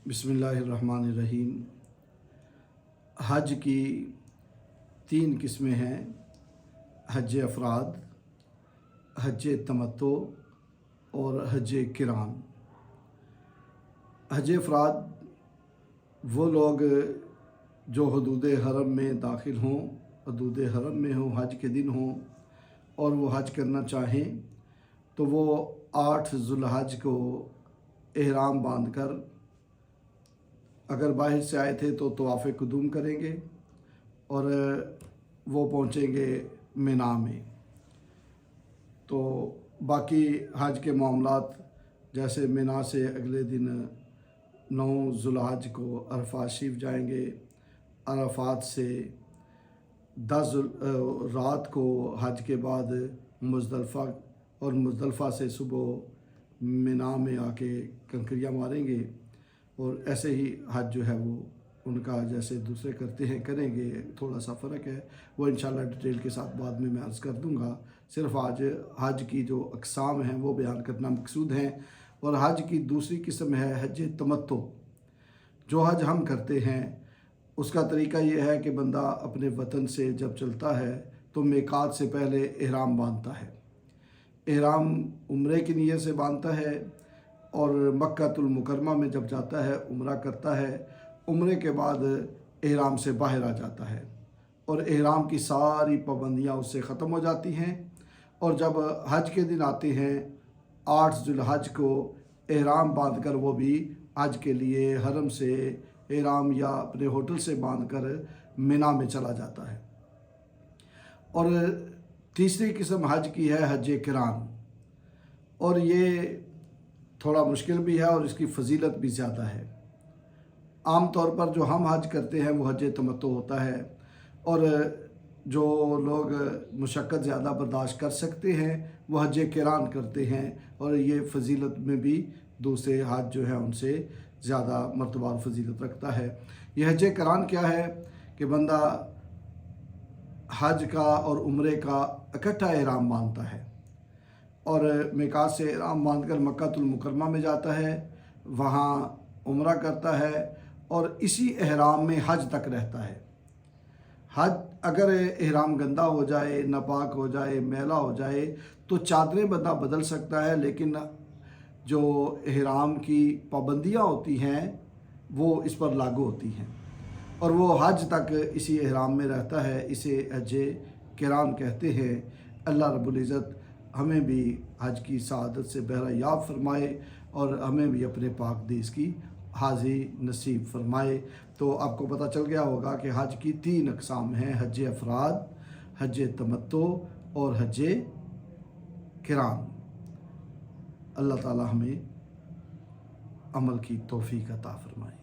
बिस्मिल्लाहिर्रहमानिर्रहीम। हज की 3 किस्में हैं: हज अफराद, हज तमत्तो और हज किरान। हज अफराद वो लोग जो हदूद हरम में दाखिल हों, हदूद हरम में हों, हज के दिन हों और वो हज करना चाहें तो वो 8 ज़ुल्हज को एहराम बांधकर, अगर बाहर से आए थे तो तवाफ़ कुदूम करेंगे और वो पहुँचेंगे मिना में। तो बाकी हज के मामलात जैसे मिना से अगले दिन 9 ज़ुल्हज को अरफात शरीफ जाएंगे, अरफात से 10 रात को हज के बाद मुज़दलिफ़ा और मुज़दलिफ़ा से सुबह मिना में आके कंकरियाँ मारेंगे। और ऐसे ही हज जो है वो उनका जैसे दूसरे करते हैं करेंगे, थोड़ा सा फ़र्क है, वो इंशाल्लाह डिटेल के साथ बाद में मैं अर्ज़ कर दूंगा। सिर्फ आज हज की जो अक़साम हैं वो बयान करना मकसूद हैं। और हज की दूसरी किस्म है हज तमत्तो। जो हज हम करते हैं उसका तरीका ये है कि बंदा अपने वतन से जब चलता है तो मिकात से पहले एहराम बांधता है। एहराम उम्रे की नीयत से बांधता है और मक्कातुल मुकरमा में जब जाता है उम्रा करता है। उम्रे के बाद एहराम से बाहर आ जाता है और एहराम की सारी पाबंदियाँ उससे ख़त्म हो जाती हैं। और जब हज के दिन आते हैं 8 ज़ुल्हज को एहराम बांधकर वो भी हज के लिए हरम से एहराम या अपने होटल से बांधकर मिना में चला जाता है। और तीसरी किस्म हज की है हज किरान, और ये थोड़ा मुश्किल भी है और इसकी फजीलत भी ज़्यादा है। आम तौर पर जो हम हज करते हैं वो हज तमत्तो होता है, और जो लोग मुशक्क़त ज़्यादा बर्दाश्त कर सकते हैं वो हज किरान करते हैं। और ये फजीलत में भी दूसरे हज जो है उनसे ज़्यादा मर्तबा और फजीलत रखता है। यह हज किरान क्या है कि बंदा हज का और उम्रे का इकट्ठा एहराम बांधता है और मिकात से एहराम बांधकर मक्कातुल मुकरमा में जाता है, वहाँ उम्रा करता है और इसी एहराम में हज तक रहता है। हज अगर एहराम गंदा हो जाए, नापाक हो जाए, मैला हो जाए तो चादरें बंदा बदल सकता है, लेकिन जो एहराम की पाबंदियाँ होती हैं वो इस पर लागू होती हैं और वो हज तक इसी एहराम में रहता है। इसे हज किरान कहते हैं। अल्लाह रब्बुल इज़्ज़त हमें भी हज की सआदत से बहरा याब फरमाए और हमें भी अपने पाक देश की हाज़ी नसीब फरमाए। तो आपको पता चल गया होगा कि हज की 3 अक़साम हैं: हज अफराद, हज तमत्तो और हज किरान। अल्लाह ताला हमें अमल की तौफ़ीक़ अता फरमाए।